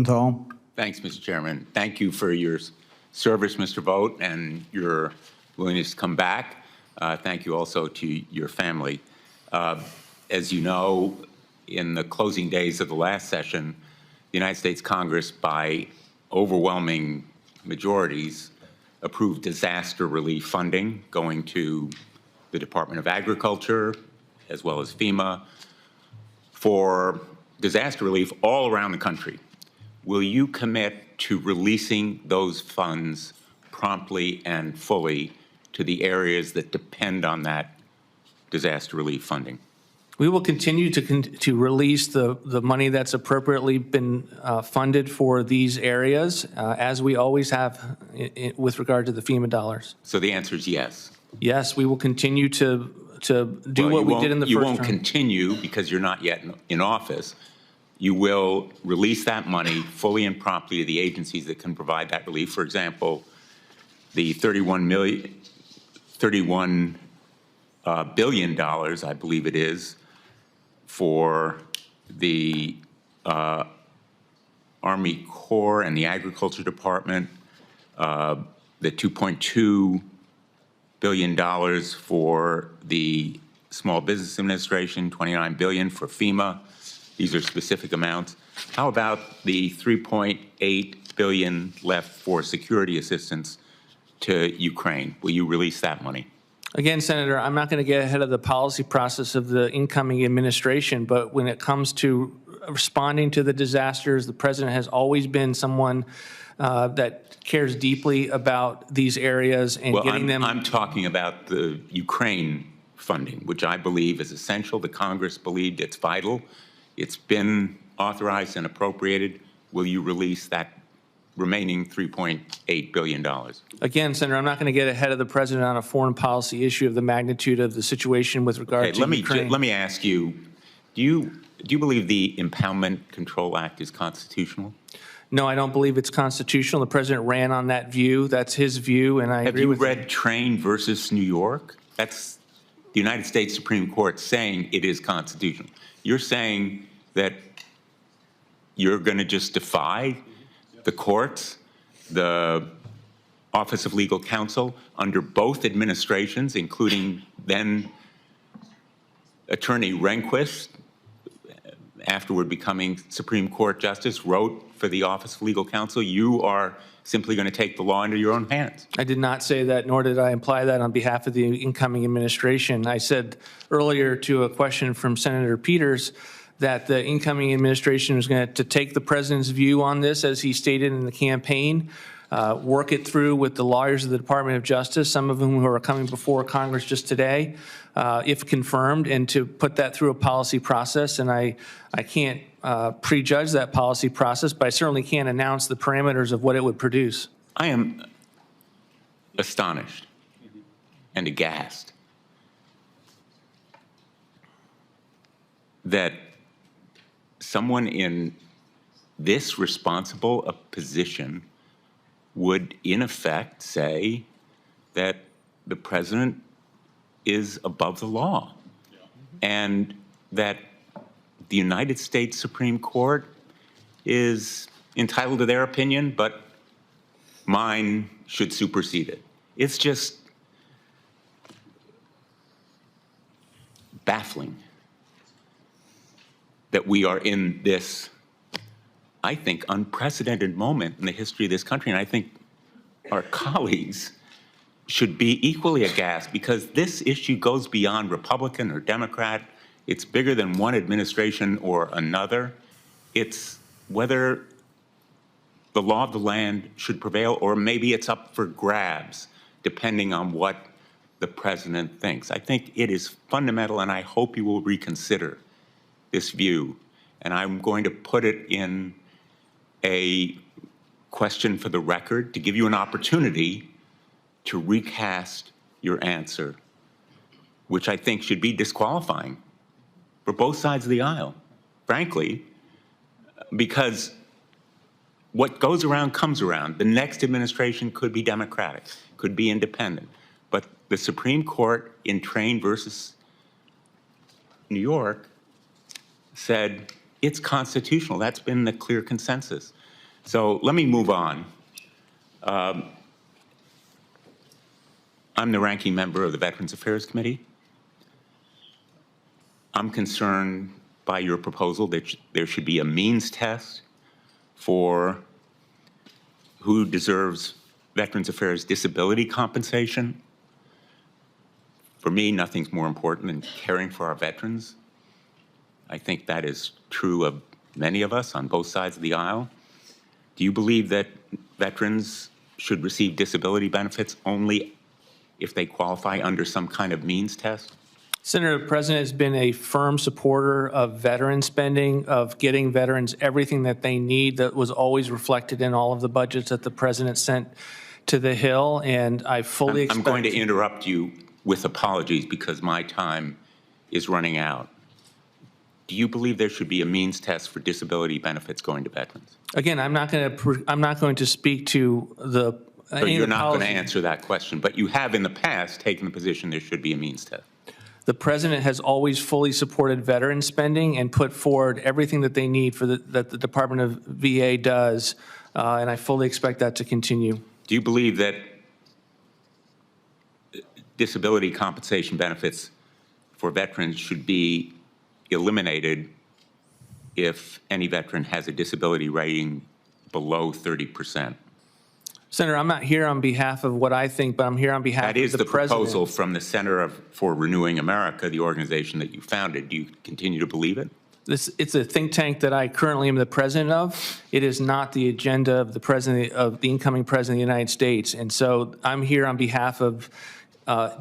Blumenthal. Thanks, Mr. Chairman. Thank you for your service, Mr. Vought, and your willingness to come back. Thank you also to your family. As you know, in the closing days of the last session, the United States Congress, by overwhelming majorities, approved disaster relief funding going to the Department of Agriculture, as well as FEMA, for disaster relief all around the country. Will you commit to releasing those funds promptly and fully to the areas that depend on that disaster relief funding? We will continue to release the money that's appropriately been funded for these areas, as we always have with regard to the FEMA dollars. So the answer is yes. Yes, we will continue to do what we did in the first You term. won't continue because you're not yet in office. You will release that money fully and promptly to the agencies that can provide that relief. For example, the $31 billion, I believe it is, for the Army Corps and the Agriculture Department, the $2.2 billion for the Small Business Administration, $29 billion for FEMA. These are specific amounts. How about the $3.8 billion left for security assistance to Ukraine? Will you release that money? Again, Senator, I'm not going to get ahead of the policy process of the incoming administration, but when it comes to responding to the disasters, the president has always been someone that cares deeply about these areas and getting them. I'm talking about the Ukraine funding, which I believe is essential. The Congress believed it's vital. It's been authorized and appropriated. Will you release that remaining $3.8 billion? Again, Senator, I'm not going to get ahead of the president on a foreign policy issue of the magnitude of the situation with regard to Ukraine. Let me ask you, do you believe the Impoundment Control Act is constitutional? No, I don't believe it's constitutional. The president ran on that view. That's his view, and I agree with him. Have you read Train versus New York? That's the United States Supreme Court saying it is constitutional. You're saying that you're going to just defy the courts, the Office of Legal Counsel, under both administrations, including then Attorney Rehnquist, afterward becoming Supreme Court Justice, wrote for the Office of Legal Counsel. You are simply going to take the law into your own hands. I did not say that, nor did I imply that on behalf of the incoming administration. I said earlier to a question from Senator Peters that the incoming administration was going to take the president's view on this, as he stated in the campaign, work it through with the lawyers of the Department of Justice, some of whom are coming before Congress just today, if confirmed, and to put that through a policy process. And I can't prejudge that policy process, but I certainly can't announce the parameters of what it would produce. I am astonished and aghast that someone in this responsible a position would, in effect, say that the president is above the law, and that the United States Supreme Court is entitled to their opinion, but mine should supersede it. It's just baffling that we are in this, I think, unprecedented moment in the history of this country. And I think our colleagues should be equally aghast, because this issue goes beyond Republican or Democrat. It's bigger than one administration or another. It's whether the law of the land should prevail, or maybe it's up for grabs, depending on what the president thinks. I think it is fundamental, and I hope you will reconsider this view. And I'm going to put it in a question for the record to give you an opportunity to recast your answer, which I think should be disqualifying for both sides of the aisle, frankly, because what goes around comes around. The next administration could be Democratic, could be independent, but the Supreme Court in Train versus New York said it's constitutional. That's been the clear consensus. So let me move on. I'm the ranking member of the Veterans Affairs Committee. I'm concerned by your proposal that there should be a means test for who deserves Veterans Affairs disability compensation. For me, nothing's more important than caring for our veterans. I think that is true of many of us on both sides of the aisle. Do you believe that veterans should receive disability benefits only if they qualify under some kind of means test? Senator, the President has been a firm supporter of veteran spending, of getting veterans everything that they need. That was always reflected in all of the budgets that the President sent to the Hill, and I fully expect— I'm going to interrupt you with apologies because my time is running out. Do you believe there should be a means test for disability benefits going to veterans? Again, I'm not going to speak to the— So you're not going to answer that question, but you have in the past taken the position there should be a means test. The President has always fully supported veteran spending and put forward everything that they need for that the Department of VA does, and I fully expect that to continue. Do you believe that disability compensation benefits for veterans should be eliminated if any veteran has a disability rating below 30%? Senator, I'm not here on behalf of what I think, but I'm here on behalf of the President. That is the proposal from the Center for Renewing America, the organization that you founded. Do you continue to believe it? It's a think tank that I currently am the president of. It is not the agenda of the incoming president of the United States. And so I'm here on behalf of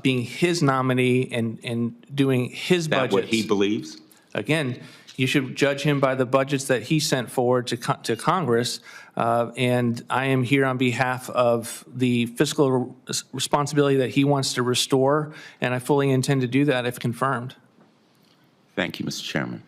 being his nominee and doing his budgets. Is that what he believes? Again, you should judge him by the budgets that he sent forward to Congress. And I am here on behalf of the fiscal responsibility that he wants to restore, and I fully intend to do that if confirmed. Thank you, Mr. Chairman.